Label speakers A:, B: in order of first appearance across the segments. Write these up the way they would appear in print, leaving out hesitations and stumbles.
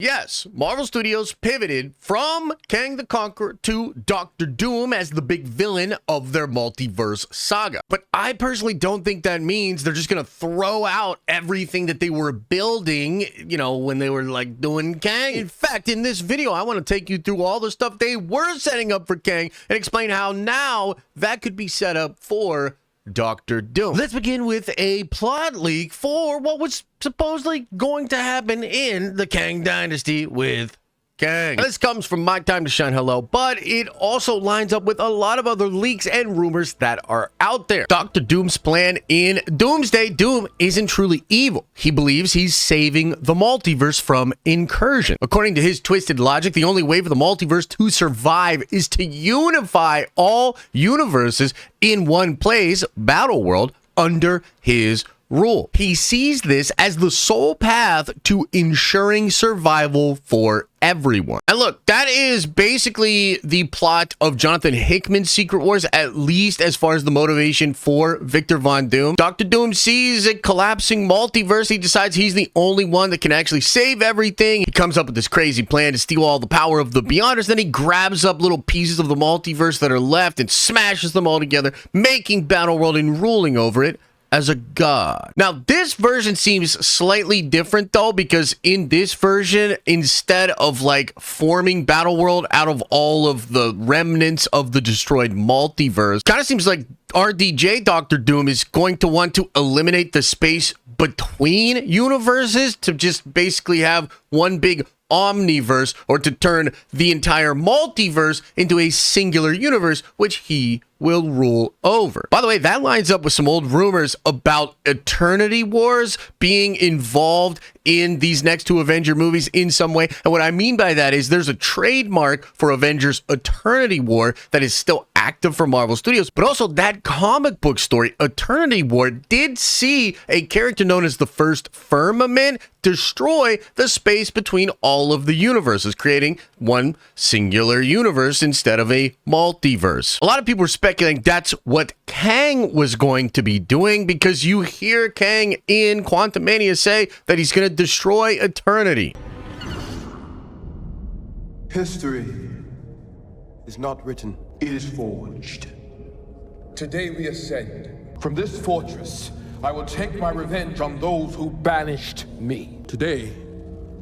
A: Yes, Marvel Studios pivoted from Kang the Conqueror to Doctor Doom as the big villain of their Multiverse Saga. But I personally don't think that means they're just going to throw out everything that they were building, when they were like doing Kang. In fact, in this video, I want to take you through all the stuff they were setting up for Kang and explain how now that could be set up for Doctor Doom. Let's begin with a plot leak for what was supposedly going to happen in the Kang Dynasty with Kang. This comes from My Time to Shine, hello, but it also lines up with a lot of other leaks and rumors that are out there. Doctor Doom's plan in Doomsday: Doom isn't truly evil. He believes he's saving the multiverse from incursion. According to his twisted logic, the only way for the multiverse to survive is to unify all universes in one place, Battle World, under his rule. He sees this as the sole path to ensuring survival for everyone. And look, that is basically the plot of Jonathan Hickman's Secret Wars, at least as far as the motivation for Victor Von Doom. Dr. Doom sees a collapsing multiverse. He decides he's the only one that can actually save everything. He comes up with this crazy plan to steal all the power of the Beyonders. Then he grabs up little pieces of the multiverse that are left and smashes them all together, making Battle World and ruling over it as a god. Now, this version seems slightly different though, because in this version, instead of like forming Battle World out of all of the remnants of the destroyed multiverse, kind of seems like RDJ Doctor Doom is going to want to eliminate the space between universes to just basically have one big omniverse, or to turn the entire multiverse into a singular universe, which he will rule over. By the way, that lines up with some old rumors about Eternity Wars being involved in these next two Avenger movies in some way. And what I mean by that is there's a trademark for Avengers Eternity War that is still active for Marvel Studios, but also that comic book story, Eternity War, did see a character known as the First Firmament destroy the space between all of the universes, creating one singular universe instead of a multiverse. A lot of people were speculating that's what Kang was going to be doing, because you hear Kang in Quantumania say that he's going to destroy eternity.
B: History is not written, it is forged. Today we ascend. From this fortress, I will take my revenge on those who banished me. Today,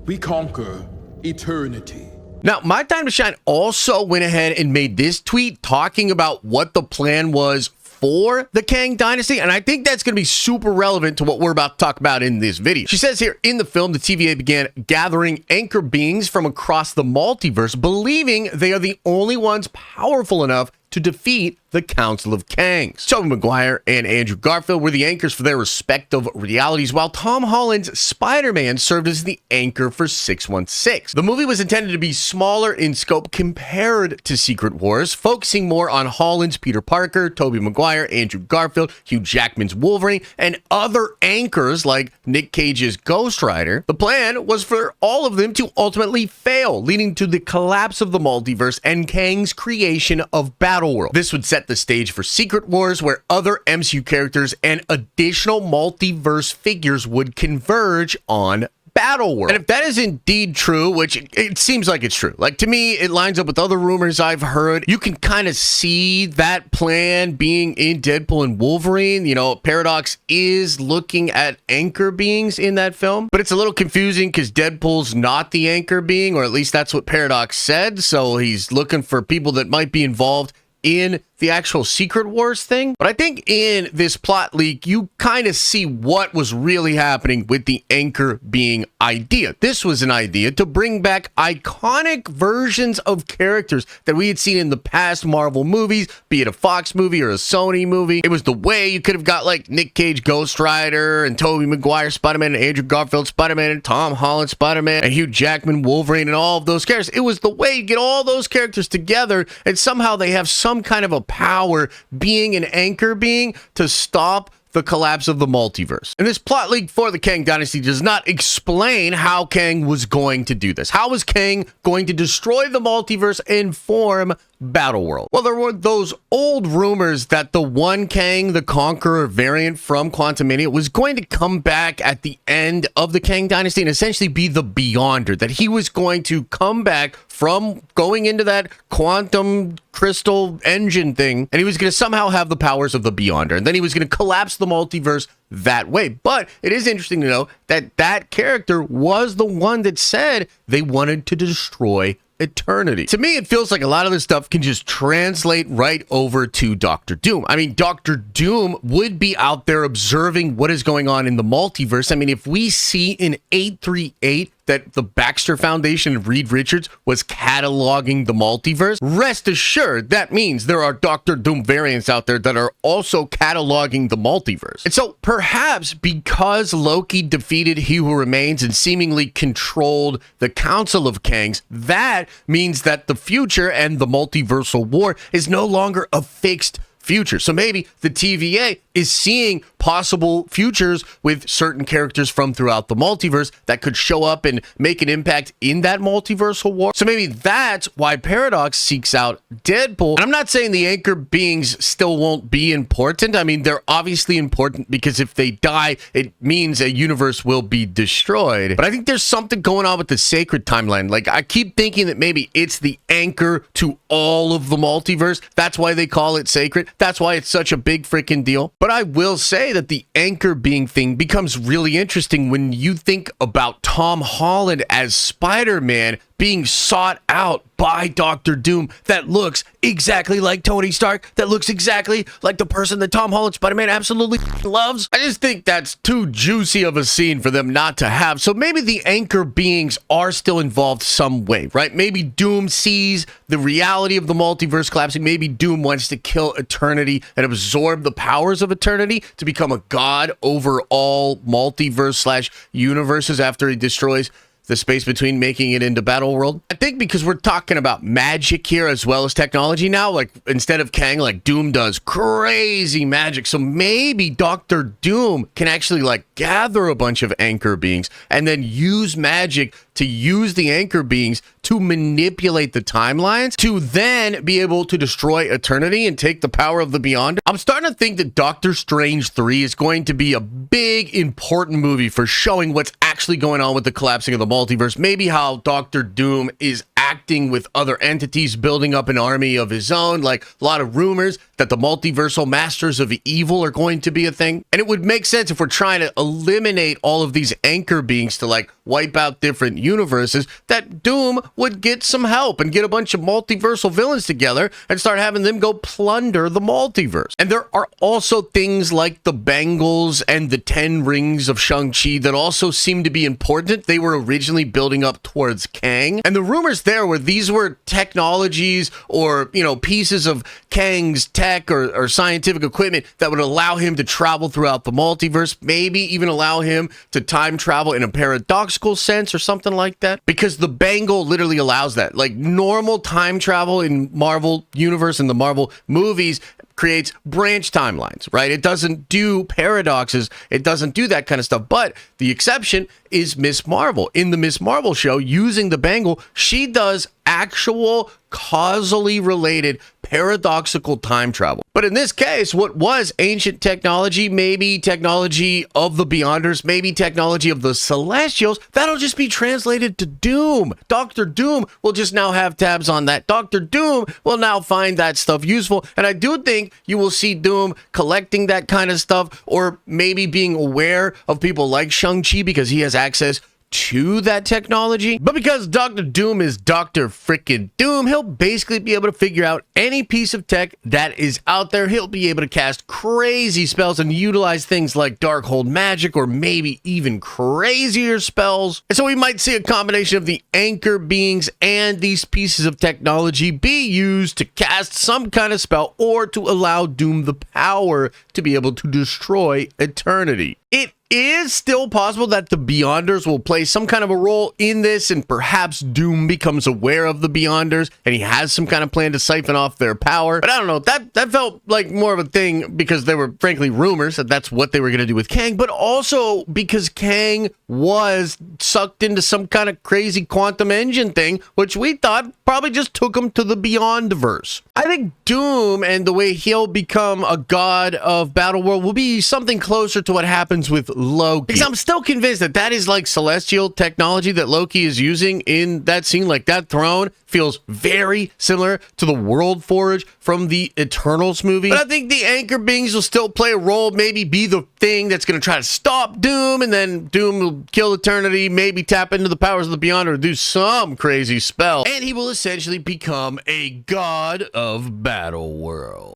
B: we conquer eternity.
A: Now, My Time to Shine also went ahead and made this tweet talking about what the plan was for the Kang Dynasty, and I think that's going to be super relevant to what we're about to talk about in this video. She says here, in the film, the TVA began gathering anchor beings from across the multiverse, believing they are the only ones powerful enough to defeat the Council of Kangs. Tobey Maguire and Andrew Garfield were the anchors for their respective realities, while Tom Holland's Spider-Man served as the anchor for 616. The movie was intended to be smaller in scope compared to Secret Wars, focusing more on Holland's Peter Parker, Tobey Maguire, Andrew Garfield, Hugh Jackman's Wolverine, and other anchors like Nick Cage's Ghost Rider. The plan was for all of them to ultimately fail, leading to the collapse of the multiverse and Kang's creation of Battle World. This would set the stage for Secret Wars, where other MCU characters and additional multiverse figures would converge on Battle World. And if that is indeed true, which it seems like it's true, like to me, it lines up with other rumors I've heard. You can kind of see that plan being in Deadpool and Wolverine. Paradox is looking at anchor beings in that film, but it's a little confusing because Deadpool's not the anchor being, or at least that's what Paradox said. So he's looking for people that might be involved in the actual Secret Wars thing. But I think in this plot leak, you kind of see what was really happening with the anchor being idea. This was an idea to bring back iconic versions of characters that we had seen in the past Marvel movies, be it a Fox movie or a Sony movie. It was the way you could have got like Nick Cage Ghost Rider and Tobey Maguire Spider-Man and Andrew Garfield Spider-Man and Tom Holland Spider-Man and Hugh Jackman Wolverine and all of those characters. It was the way you get all those characters together, and somehow they have some kind of a power being an anchor being to stop the collapse of the multiverse. And this plot leak for the Kang Dynasty does not explain how Kang was going to do this. How was Kang going to destroy the multiverse and form Battleworld. Well, there were those old rumors that the one Kang the Conqueror variant from Quantumania was going to come back at the end of the Kang Dynasty and essentially be the Beyonder, that he was going to come back from going into that quantum crystal engine thing, and he was going to somehow have the powers of the Beyonder, and then he was going to collapse the multiverse that way. But it is interesting to know that that character was the one that said they wanted to destroy eternity. To me, it feels like a lot of this stuff can just translate right over to Doctor Doom. I mean, Doctor Doom would be out there observing what is going on in the multiverse. I mean, if we see in 838 that the Baxter Foundation and Reed Richards was cataloging the multiverse, rest assured that means there are Doctor Doom variants out there that are also cataloging the multiverse. And so perhaps because Loki defeated He Who Remains and seemingly controlled the Council of Kangs, that means that the future and the multiversal war is no longer a fixed future. So maybe the TVA is seeing possible futures with certain characters from throughout the multiverse that could show up and make an impact in that multiversal war. So maybe that's why Paradox seeks out Deadpool. And I'm not saying the anchor beings still won't be important. I mean, they're obviously important because if they die, it means a universe will be destroyed. But I think there's something going on with the sacred timeline. Like, I keep thinking that maybe it's the anchor to all of the multiverse. That's why they call it sacred. That's why it's such a big freaking deal. But I will say that the anchor being thing becomes really interesting when you think about Tom Holland as Spider-Man being sought out by Doctor Doom that looks exactly like Tony Stark, that looks exactly like the person that Tom Holland Spider-Man absolutely loves. I just think that's too juicy of a scene for them not to have. So maybe the anchor beings are still involved some way, right? Maybe Doom sees the reality of the multiverse collapsing. Maybe Doom wants to kill Eternity and absorb the powers of Eternity to become a god over all multiverse / universes after he destroys the space between, making it into Battleworld. I think because we're talking about magic here as well as technology now, like instead of Kang, like Doom does crazy magic. So maybe Doctor Doom can actually like gather a bunch of anchor beings and then use magic to use the anchor beings to manipulate the timelines to then be able to destroy Eternity and take the power of the Beyond. I'm starting to think that Doctor Strange 3 is going to be a big, important movie for showing what's actually going on with the collapsing of the multiverse. Maybe how Doctor Doom is acting with other entities, building up an army of his own, like a lot of rumors that the multiversal masters of evil are going to be a thing. And it would make sense if we're trying to eliminate all of these anchor beings to like wipe out different universes, that Doom would get some help and get a bunch of multiversal villains together and start having them go plunder the multiverse. And there are also things like the bangles and the 10 rings of Shang-Chi that also seem to be important. They were originally building up towards Kang. And the rumors there were these were technologies or, you know, pieces of Kang's tech or scientific equipment that would allow him to travel throughout the multiverse, maybe even allow him to time travel in a paradoxical sense or something like that, because the bangle literally allows that. Like normal time travel in Marvel universe and the Marvel movies creates branch timelines, right? It doesn't do paradoxes. It doesn't do that kind of stuff. But the exception is Miss Marvel. In the Miss Marvel show, using the bangle, she does actual causally related paradoxical time travel. But in this case, what was ancient technology, maybe technology of the Beyonders, maybe technology of the Celestials, that'll just be translated to Doom. Doctor Doom will just now have tabs on that. Doctor Doom will now find that stuff useful. And I do think you will see Doom collecting that kind of stuff, or maybe being aware of people like Shang-Chi because he has access to that technology. But because Doctor Doom is Doctor frickin' Doom, he'll basically be able to figure out any piece of tech that is out there. He'll be able to cast crazy spells and utilize things like Darkhold magic or maybe even crazier spells. And so we might see a combination of the anchor beings and these pieces of technology be used to cast some kind of spell or to allow Doom the power to be able to destroy Eternity. It is still possible that the Beyonders will play some kind of a role in this, and perhaps Doom becomes aware of the Beyonders and he has some kind of plan to siphon off their power. But I don't know, that felt like more of a thing because there were frankly rumors that that's what they were going to do with Kang, but also because Kang was sucked into some kind of crazy quantum engine thing, which we thought probably just took him to the Beyondverse. I think Doom and the way he'll become a god of Battleworld will be something closer to what happens with Loki. Because I'm still convinced that that is like celestial technology that Loki is using in that scene. Like that throne feels very similar to the World Forge from the Eternals movie. But I think the anchor beings will still play a role, maybe be the thing that's going to try to stop Doom, and then Doom will kill Eternity, maybe tap into the powers of the Beyond or do some crazy spell, and he will essentially become a god of Battleworld.